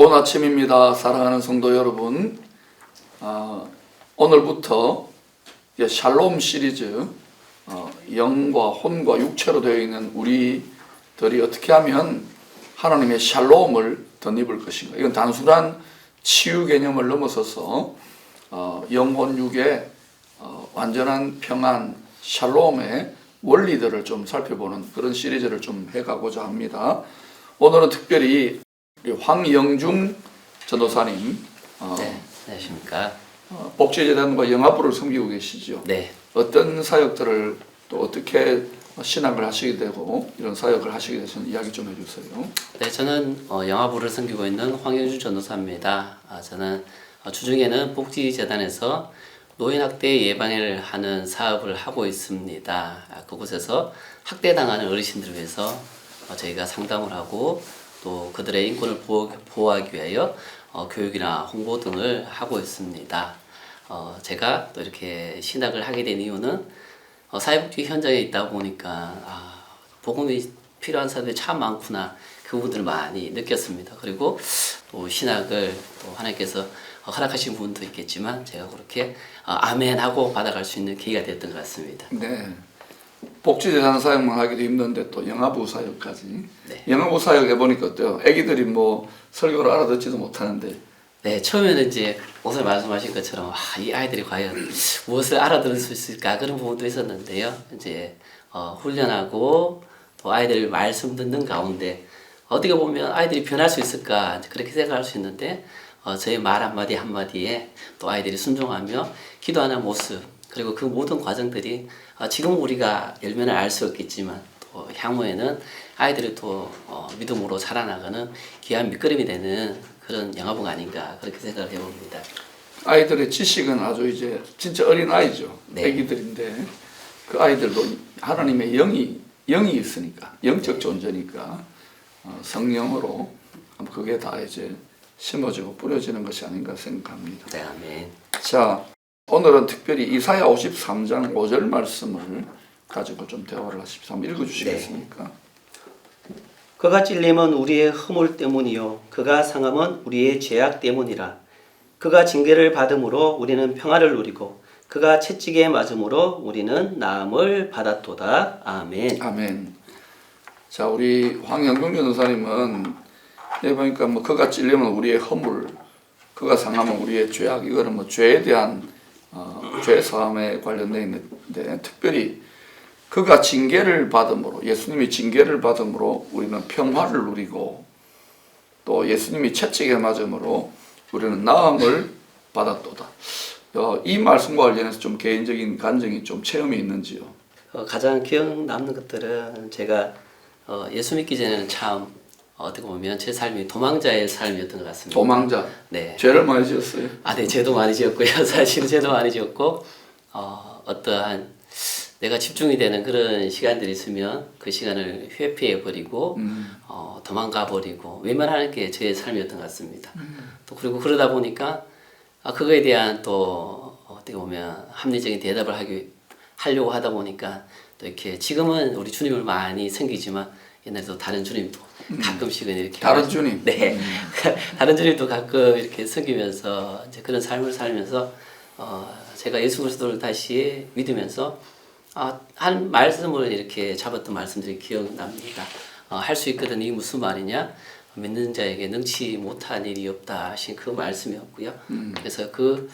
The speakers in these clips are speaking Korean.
좋은 아침입니다. 사랑하는 성도 여러분. 오늘부터 샬롬 시리즈, 영과 혼과 육체로 되어 있는 우리들이 어떻게 하면 하나님의 샬롬을 덧입을 것인가. 이건 단순한 치유 개념을 넘어서서 영혼 육의 완전한 평안, 샬롬의 원리들을 좀 살펴보는 그런 시리즈를 좀 해가고자 합니다. 오늘은 특별히 황영중 전도사님, 네, 안녕하십니까. 복지재단과 영화부를 섬기고 계시죠. 네. 어떤 사역들을 또 어떻게 신학을 하시게 되고 이런 사역을 하시게 되신 이야기 좀 해주세요. 네, 저는 영화부를 섬기고 있는 황영중 전도사입니다. 저는 주중에는 복지재단에서 노인학대 예방을 하는 사업을 하고 있습니다. 그곳에서 학대당하는 어르신들을 위해서 저희가 상담을 하고 또 그들의 인권을 보호하기 위하여 교육이나 홍보 등을 하고 있습니다. 제가 또 이렇게 신학을 하게 된 이유는 사회복지 현장에 있다 보니까 복음이 필요한 사람들이 참 많구나, 그 부분들을 많이 느꼈습니다. 그리고 또 신학을 또 하나님께서 허락하신 부분도 있겠지만 제가 그렇게 아멘하고 받아갈 수 있는 계기가 됐던 것 같습니다. 네. 복지재단 사역만 하기도 힘든데 또 영화부 사역까지. 네. 영화부 사역 해보니까 어때요? 애기들이 뭐 설교를 알아듣지도 못하는데. 네, 처음에는 이제 오늘 말씀하신 것처럼 이 아이들이 과연 무엇을 알아들을 수 있을까, 그런 부분도 있었는데요. 이제 훈련하고 또 아이들 말씀 듣는 가운데 어떻게 보면 아이들이 변할 수 있을까, 그렇게 생각할 수 있는데 저의 말 한마디 한마디에 또 아이들이 순종하며 기도하는 모습, 그리고 그 모든 과정들이 지금 우리가 열면을 알 수 없겠지만 또 향후에는 아이들이 또 믿음으로 자라나가는 귀한 밑거름이 되는 그런 영화부가 아닌가, 그렇게 생각을 해봅니다. 아이들의 지식은 아주 이제 진짜 어린 아이죠. 네. 애기들인데 그 아이들도 하나님의 영이 있으니까, 영적 존재니까 성령으로 그게 다 이제 심어지고 뿌려지는 것이 아닌가 생각합니다. 네, 아멘. 자, 오늘은 특별히 이사야 53장 5절 말씀을 가지고 좀 대화를 하십시오. 한번 읽어주시겠습니까? 네. 그가 찔림은 우리의 허물 때문이요 그가 상함은 우리의 죄악 때문이라. 그가 징계를 받음으로 우리는 평화를 누리고 그가 채찍에 맞음으로 우리는 나음을 받았도다. 아멘. 아멘. 자, 우리 황영경 전도사님은 여기 보니까 뭐 그가 찔리면 우리의 허물, 그가 상하면 우리의 죄악, 이거는 뭐 죄에 대한 죄 사함에 관련되어 있는데, 특별히 그가 징계를 받음으로, 예수님이 징계를 받음으로 우리는 평화를 누리고 또 예수님이 채찍에 맞음으로 우리는 나음을 받았도다. 이 말씀과 관련해서 좀 개인적인 간증이 좀 체험이 있는지요? 가장 기억 남는 것들은 제가 예수 믿기 전에는 참 어떻게 보면 제 삶이 도망자의 삶이었던 것 같습니다. 도망자. 네. 죄를 많이 지었어요? 네, 죄도 많이 지었고요. 사실은 죄도 많이 지었고 어떠한 내가 집중이 되는 그런 시간들이 있으면 그 시간을 회피해 버리고 도망가 버리고 외면하는 게 제 삶이었던 것 같습니다. 또 그리고 그러다 보니까 그거에 대한 또 어떻게 보면 합리적인 대답을 하려고 하다 보니까 또 이렇게 지금은 우리 주님을 많이 섬기지만 옛날에도 다른 주님도 가끔씩은 이렇게 다른 주님. 네. 다른 주님도 가끔 이렇게 섬기면서 이제 그런 삶을 살면서 제가 예수 그리스도를 다시 믿으면서 한 말씀을 이렇게 잡았던 말씀들이 기억납니다. 할 수 있거든, 이게 무슨 말이냐? 믿는 자에게 능치 못한 일이 없다 하신 그 말씀이었고요. 그래서 그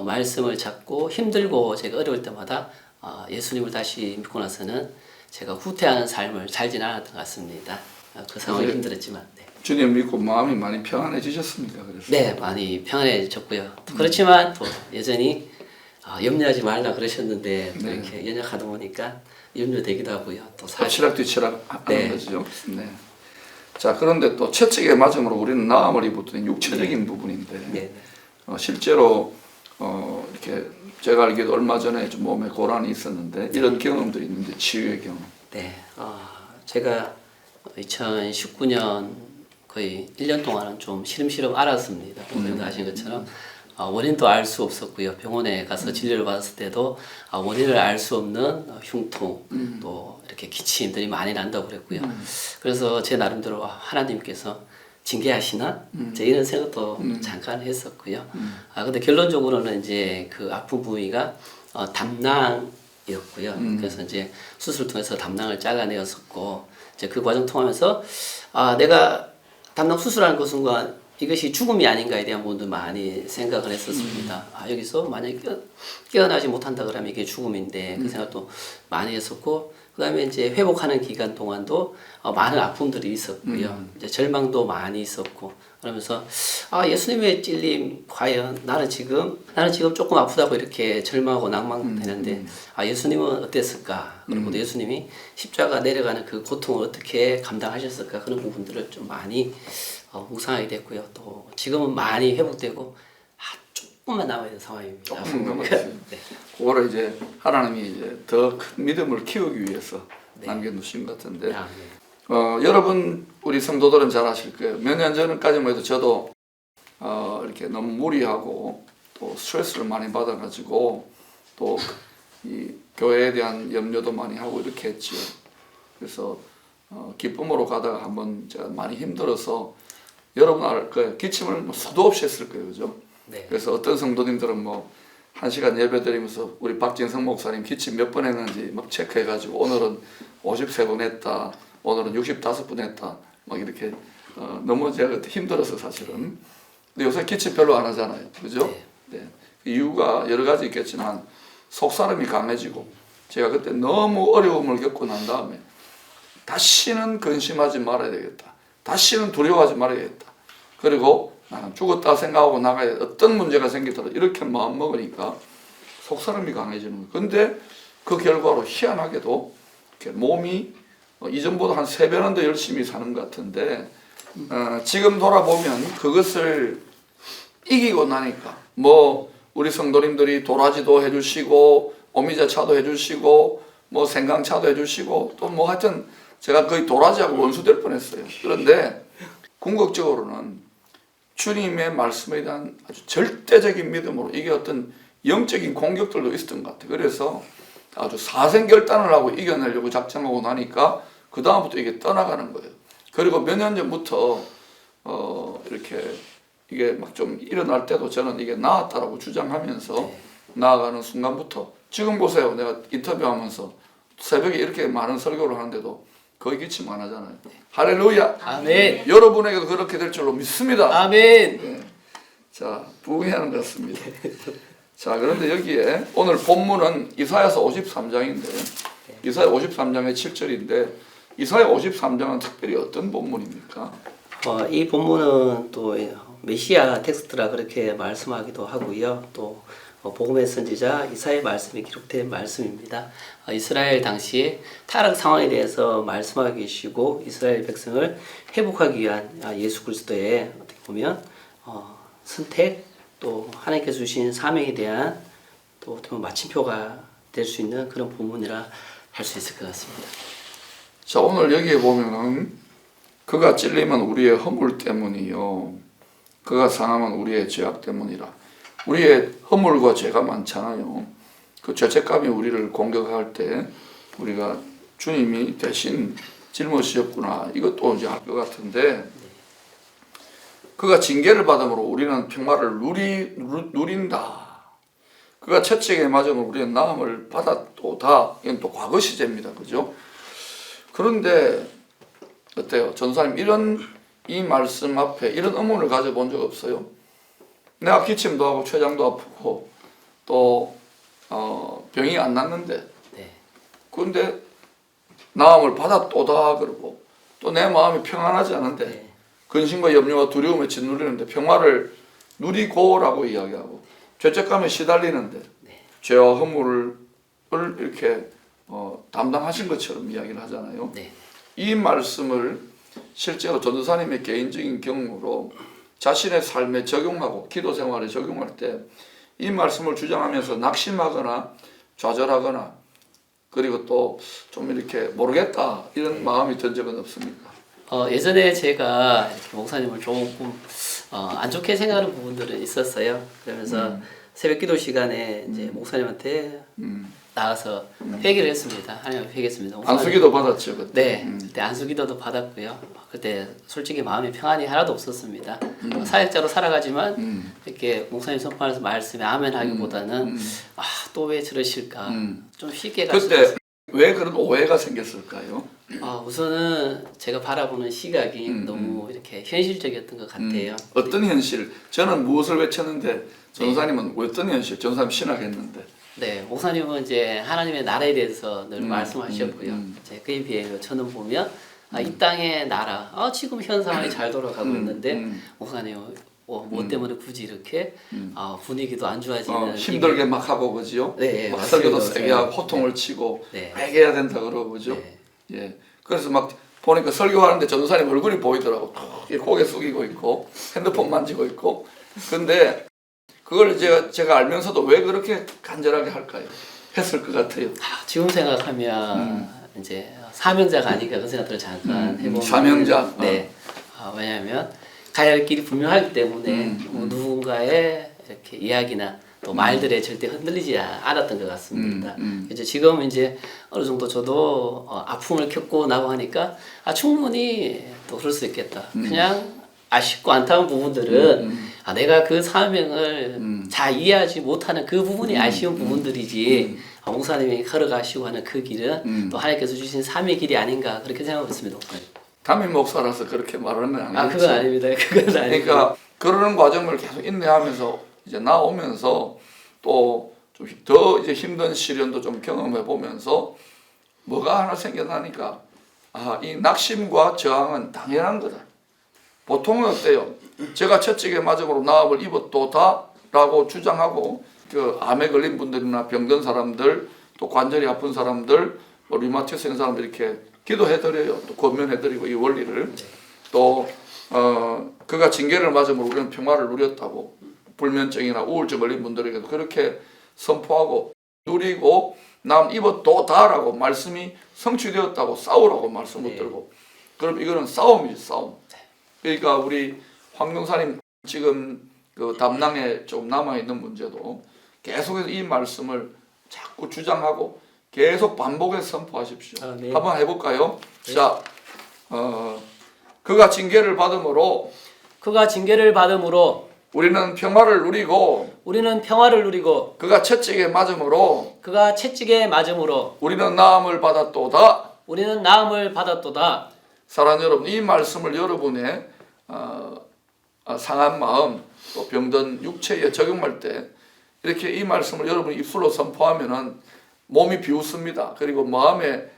말씀을 잡고 힘들고 제가 어려울 때마다 예수님을 다시 믿고 나서는 제가 후퇴하는 삶을 살진 않았던 것 같습니다. 그 상황이 힘들었지만. 네. 주님 믿고 마음이 많이 평안해지셨습니까? 그래서? 네, 많이 평안해졌고요. 그렇지만 또 여전히 염려하지 말라 그러셨는데 또 이렇게 연약하다 보니까 염려되기도 하고요. 또 엎치락 뒤치락 하는 네. 거죠. 네. 자, 그런데 또 채찍에 맞음으로 우리는 나음을 입었더니 육체적인 부분인데, 네. 실제로 이렇게 제가 알기도 얼마 전에 좀 몸에 고란이 있었는데 이런 경험들이 있는데, 치유의 경험. 네, 제가 2019년 거의 1년 동안은 좀 시름시름 앓았습니다. 오늘도 아신 것처럼 원인도 알 수 없었고요. 병원에 가서 진료를 받았을 때도 원인을 알 수 없는 흉통, 또 이렇게 기침들이 많이 난다고 그랬고요. 그래서 제 나름대로 하나님께서 징계하시나? 이제 이런 생각도 잠깐 했었고요. 근데 결론적으로는 이제 그 아픈 부위가 담낭이었고요. 그래서 이제 수술을 통해서 담낭을 잘라내었었고, 이제 그 과정 통하면서 내가 담낭 수술하는 그 순간 이것이 죽음이 아닌가에 대한 부분도 많이 생각을 했었습니다. 여기서 만약에 깨어나지 못한다 그러면 이게 죽음인데 그 생각도 많이 했었고, 그다음에 이제 회복하는 기간 동안도 많은 아픔들이 있었고요. 이제 절망도 많이 있었고, 그러면서 예수님의 찔림 과연 나는 지금 조금 아프다고 이렇게 절망하고 낭망되는데 예수님은 어땠을까? 그리고 예수님이 십자가 내려가는 그 고통을 어떻게 감당하셨을까? 그런 부분들을 좀 많이 묵상하게 됐고요. 또 지금은 많이 회복되고 조금만 남아야 되는 상황입니다. 조금 남았어요. 네. 그거를 이제 하나님이 이제 더 큰 믿음을 키우기 위해서 네. 남겨두신 것 같은데, 네. 여러분 우리 성도들은 잘 아실 거예요. 몇 년 전까지만 해도 저도 이렇게 너무 무리하고 또 스트레스를 많이 받아가지고 또 이 교회에 대한 염려도 많이 하고 이렇게 했지요. 그래서 기쁨으로 가다가 한번 제가 많이 힘들어서 여러분 알 거예요. 기침을 뭐 수도 없이 했을 거예요, 그죠? 네. 그래서 어떤 성도님들은 뭐 1시간 예배 드리면서 우리 박진성 목사님 기침 몇 번 했는지 막 체크해가지고 오늘은 53번 했다, 오늘은 65번 했다, 막 이렇게 너무 제가 그때 힘들어서 사실은. 근데 요새 기침 별로 안 하잖아요, 그죠? 네. 그 이유가 여러 가지 있겠지만 속사람이 강해지고, 제가 그때 너무 어려움을 겪고 난 다음에 다시는 근심하지 말아야 되겠다, 다시는 두려워하지 말아야겠다, 그리고 나는 죽었다 생각하고 나가야 어떤 문제가 생기더라도 이렇게 마음 먹으니까 속사람이 강해지는 거예요. 근데 그 결과로 희한하게도 이렇게 몸이 이전보다 한 3배는 더 열심히 사는 것 같은데, 지금 돌아보면 그것을 이기고 나니까 뭐 우리 성도님들이 도라지도 해주시고 오미자차도 해주시고 뭐 생강차도 해주시고 또 뭐 하여튼 제가 거의 도라지하고 원수 될 뻔했어요. 그런데 궁극적으로는 주님의 말씀에 대한 아주 절대적인 믿음으로, 이게 어떤 영적인 공격들도 있었던 것 같아요. 그래서 아주 사생결단을 하고 이겨내려고 작정하고 나니까 그 다음부터 이게 떠나가는 거예요. 그리고 몇 년 전부터 이렇게 이게 막 좀 일어날 때도 저는 이게 나았다라고 주장하면서 나아가는 순간부터 지금 보세요. 내가 인터뷰하면서 새벽에 이렇게 많은 설교를 하는데도 거의 기침 안 하잖아요. 할렐루야. 아멘. 여러분에게도 그렇게 될 줄로 믿습니다. 아멘. 네. 자, 부흥하는 것 같습니다. 자, 그런데 여기에 오늘 본문은 이사야서 53장인데 이사야 53장의 7절인데 이사야 53장은 특별히 어떤 본문입니까? 이 본문은 또 메시아 텍스트라 그렇게 말씀하기도 하고요. 또 복음의 선지자 이사야의 말씀이 기록된 말씀입니다. 이스라엘 당시에 타락 상황에 대해서 말씀하고 계시고 이스라엘 백성을 회복하기 위한 예수 그리스도의 어떻게 보면 선택, 또 하나님께서 주신 사명에 대한 또 어떻게 보면 마침표가 될 수 있는 그런 본문이라 할 수 있을 것 같습니다. 자, 오늘 여기에 보면은 그가 찔림은 우리의 허물 때문이요, 그가 상함은 우리의 죄악 때문이라. 우리의 허물과 죄가 많잖아요. 그 죄책감이 우리를 공격할 때 우리가 주님이 대신 짊어지셨구나, 이것도 이제 알 것 같은데, 그가 징계를 받음으로 우리는 평화를 누린다. 그가 채찍에 맞음으로 우리는 나음을 받았도다. 이건 또 과거 시제입니다, 그죠? 그런데 어때요? 전사님, 이 말씀 앞에 이런 의문을 가져본 적 없어요? 내가 기침도 하고 췌장도 아프고 또 병이 안 낫는데, 그런데 나음을 받았도다 그러고 또 내 마음이 평안하지 않은데 근심과 염려와 두려움에 짓누리는데 평화를 누리고라고 이야기하고, 죄책감에 시달리는데 죄와 허물을 이렇게 담당하신 것처럼 이야기를 하잖아요. 이 말씀을 실제로 전도사님의 개인적인 경험으로 자신의 삶에 적용하고 기도 생활에 적용할 때 이 말씀을 주장하면서 낙심하거나 좌절하거나 그리고 또 좀 이렇게 모르겠다 이런 마음이 든 적은 없습니까? 예전에 제가 이렇게 목사님을 조금 안 좋게 생각하는 부분들은 있었어요. 그러면서 새벽기도 시간에 이제 목사님한테 나가서 회개를 했습니다. 하나님 앞에 회개했습니다. 안수기도 받았죠 그때. 네, 그때 안수기도도 받았고요. 그때 솔직히 마음에 평안이 하나도 없었습니다. 사역자로 살아가지만 이렇게 목사님 선포하면서 말씀에 아멘 하기보다는 또 왜 저러실까 좀 쉽게 갈 수 있어요. 그때 왜 그런 오해가 생겼을까요? 우선은 제가 바라보는 시각이 너무 이렇게 현실적이었던 것 같아요. 어떤 현실? 저는 무엇을 외쳤는데 전사님은 어떤 현실? 전사님 신학했는데. 네, 목사님은 이제 하나님의 나라에 대해서 늘 말씀하셨고요. 이제 그에 비해 저는 보면 이 땅의 나라, 지금 현 상황이 잘 돌아가고 있는데 목사님 뭐 때문에 굳이 이렇게 분위기도 안 좋아지는 힘들게 막 하고 그지요? 네, 막 맞습니다. 설교도 세게 하고 호통을 네. 치고 네. 회개해야 된다 그러고 그죠? 네. 예. 그래서 막 보니까 설교하는데 전도사님 얼굴이 보이더라고. 이렇게 고개 숙이고 있고 핸드폰 만지고 있고. 근데 그걸 제가 알면서도 왜 그렇게 간절하게 할까요? 했을 것 같아요. 지금 생각하면 이제 사명자가 아닌가 그런 생각들을 잠깐 해보면 사명자. 네. 왜냐하면 가야 할 길이 분명하기 때문에 누군가의 이렇게 이야기나 또 말들에 절대 흔들리지 않았던 것 같습니다. 이제 지금 이제 어느 정도 저도 아픔을 겪고 나고 하니까 충분히 또 그럴 수 있겠다. 그냥 아쉽고 안타까운 부분들은 내가 그 사명을 잘 이해하지 못하는 그 부분이 아쉬운 부분들이지 목사님이 걸어가시고 하는 그 길은 또 하나님께서 주신 삶의 길이 아닌가 그렇게 생각하고 있습니다. 담임 목사라서 그렇게 말하는 건 아니겠죠. 그건 아닙니다. 그건 아닙니다. 그러니까 그러는 과정을 계속 인내하면서 이제 나오면서 또 좀 더 이제 힘든 시련도 좀 경험해 보면서 뭐가 하나 생겨나니까 이 낙심과 저항은 당연한 거다. 보통은 어때요? 제가 채찍에 맞음으로 나음을 입었도다라고 주장하고 그 암에 걸린 분들이나 병든 사람들 또 관절이 아픈 사람들 뭐 류마티스 있는 사람들 이렇게 기도해드려요. 또 권면해드리고 이 원리를 또 그가 징계를 맞음으로 우리는 평화를 누렸다고 불면증이나 우울증 걸린 분들에게도 그렇게 선포하고 누리고 남 입었도다라고 말씀이 성취되었다고 싸우라고 말씀 붙들고 그럼 이거는 싸움이지 싸움. 그러니까 우리 황명사님 지금 그 담낭에 좀 남아있는 문제도 계속해서 이 말씀을 자꾸 주장하고 계속 반복해서 선포하십시오. 네. 한번 해볼까요? 네. 자, 그가 징계를 받음으로 우리는 평화를 누리고 그가 채찍에 맞음으로 우리는 나음을 받았도다. 사랑하는 여러분, 이 말씀을 여러분의 상한 마음 또 병든 육체에 적용할 때 이렇게 이 말씀을 여러분이 입술로 선포하면은 몸이 비웃습니다. 그리고 마음의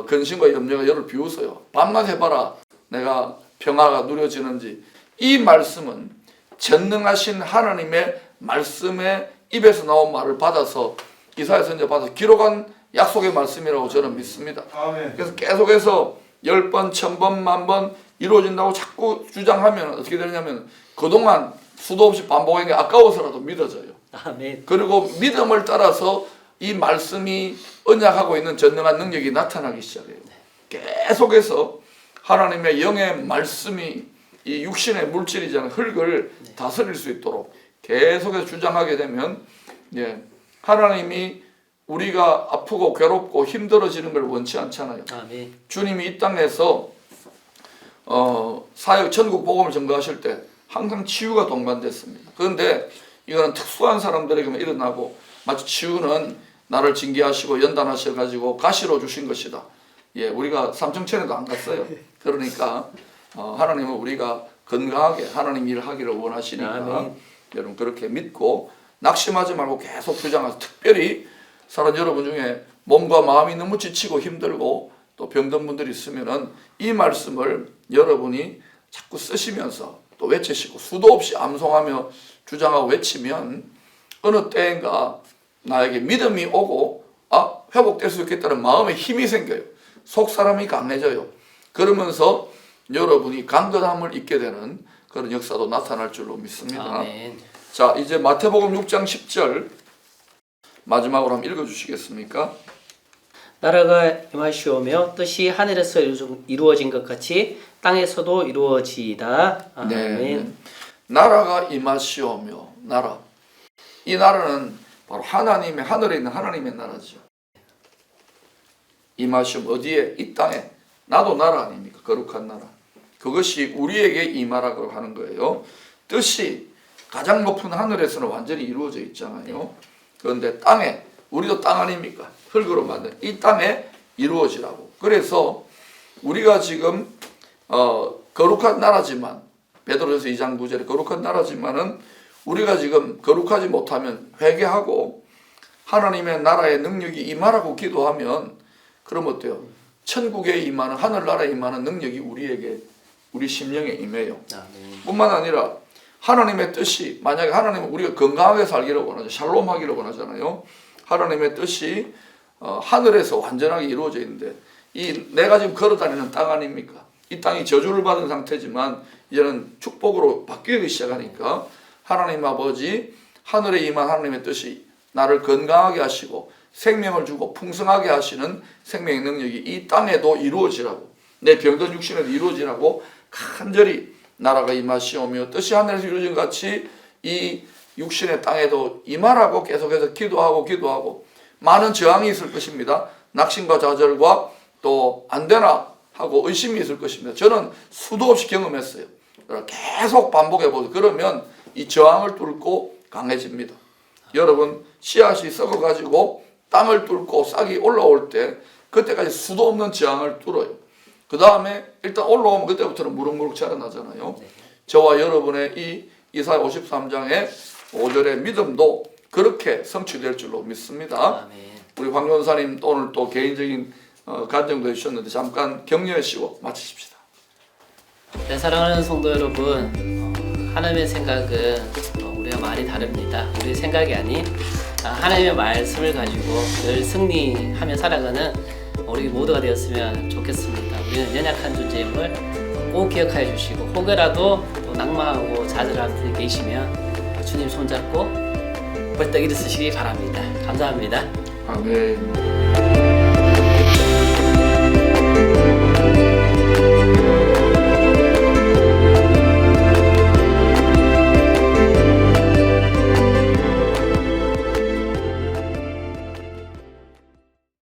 근심과 염려가 여러분 비웃어요. 밤낮 해봐라. 내가 평화가 누려지는지. 이 말씀은 전능하신 하나님의 말씀에 입에서 나온 말을 받아서 이사야 선지자 받아서 기록한 약속의 말씀이라고 저는 믿습니다. 아멘. 그래서 계속해서 10번, 1000번, 10,000번 이루어진다고 자꾸 주장하면 어떻게 되냐면 그동안 수도 없이 반복한 게 아까워서라도 믿어져요. 아멘. 그리고 믿음을 따라서 이 말씀이 언약하고 있는 전능한 능력이 나타나기 시작해요. 계속해서 하나님의 영의 말씀이 이 육신의 물질이지 않은 흙을 다스릴 수 있도록 계속해서 주장하게 되면 하나님이 우리가 아프고 괴롭고 힘들어지는 걸 원치 않잖아요. 아멘. 주님이 이 땅에서 사역 전국 복음을 전거하실 때 항상 치유가 동반됐습니다. 그런데 이거는 특수한 사람들에게만 일어나고 마치 치유는 나를 징계하시고 연단하셔가지고 가시로 주신 것이다. 우리가 삼청천에도 안 갔어요. 그러니까 하나님은 우리가 건강하게 하나님 일을 하기를 원하시니까 아멘. 여러분 그렇게 믿고 낙심하지 말고 계속 주장하서 특별히 사람 여러분 중에 몸과 마음이 너무 지치고 힘들고 또 병든 분들이 있으면은 이 말씀을 여러분이 자꾸 쓰시면서 또 외치시고 수도 없이 암송하며 주장하고 외치면 어느 때인가 나에게 믿음이 오고 회복될 수 있겠다는 마음의 힘이 생겨요. 속 사람이 강해져요. 그러면서 여러분이 강건함을 잊게 되는 그런 역사도 나타날 줄로 믿습니다. 아멘. 자, 이제 마태복음 6장 10절 마지막으로 한번 읽어주시겠습니까? 나라가 임하시오며 뜻이 하늘에서 이루어진 것 같이 땅에서도 이루어지이다. 아멘. 네. 나라가 임하시오며 나라. 이 나라는 바로 하나님의 하늘에 있는 하나님의 나라죠. 임하심 어디에? 이 땅에. 나도 나라 아닙니까? 거룩한 나라. 그것이 우리에게 임하라고 하는 거예요. 뜻이 가장 높은 하늘에서는 완전히 이루어져 있잖아요. 그런데 땅에, 우리도 땅 아닙니까? 흙으로 만든 이 땅에 이루어지라고. 그래서 우리가 지금 거룩한 나라지만, 베드로전서 2장 9절에 거룩한 나라지만은 우리가 지금 거룩하지 못하면 회개하고 하나님의 나라의 능력이 임하라고 기도하면, 그럼 어때요? 천국에 임하는, 하늘나라에 임하는 능력이 우리에게, 우리 심령에 임해요. 뿐만 아니라 하나님의 뜻이, 만약에 하나님은 우리가 건강하게 살기를 원하죠. 샬롬하기를 원하잖아요. 하나님의 뜻이 하늘에서 완전하게 이루어져 있는데, 이 내가 지금 걸어다니는 땅 아닙니까? 이 땅이 저주를 받은 상태지만 이제는 축복으로 바뀌기 시작하니까 하나님 아버지, 하늘에 임한 하나님의 뜻이 나를 건강하게 하시고 생명을 주고 풍성하게 하시는 생명의 능력이 이 땅에도 이루어지라고, 내 병든 육신에도 이루어지라고 간절히 나라가 임하시오며 뜻이 하늘에서 이루어진 같이 이 육신의 땅에도 임하라고 계속해서 기도하고 많은 저항이 있을 것입니다. 낙심과 좌절과 또 안 되나 하고 의심이 있을 것입니다. 저는 수도 없이 경험했어요. 계속 반복해보세요. 그러면 이 저항을 뚫고 강해집니다. 여러분, 씨앗이 썩어가지고 땅을 뚫고 싹이 올라올 때 그때까지 수도 없는 저항을 뚫어요. 그 다음에 일단 올라오면 그때부터는 무럭무럭 자라나잖아요. 저와 여러분의 이 이사야 53장의 5절의 믿음도 그렇게 성취될 줄로 믿습니다. 우리 황 전사님 오늘 또 개인적인 간증도 해주셨는데 잠깐 격려하시고 마치십시다. 네, 사랑하는 성도 여러분, 하나님의 생각은 우리가 많이 다릅니다. 우리의 생각이 아닌 하나님의 말씀을 가지고 늘 승리하며 살아가는 우리 모두가 되었으면 좋겠습니다. 우리는 연약한 존재임을 꼭 기억하여 주시고, 혹여라도 또 낙마하고 좌절하는 분이 계시면 주님 손잡고 벌떡 일어서시기 바랍니다. 감사합니다. 아멘.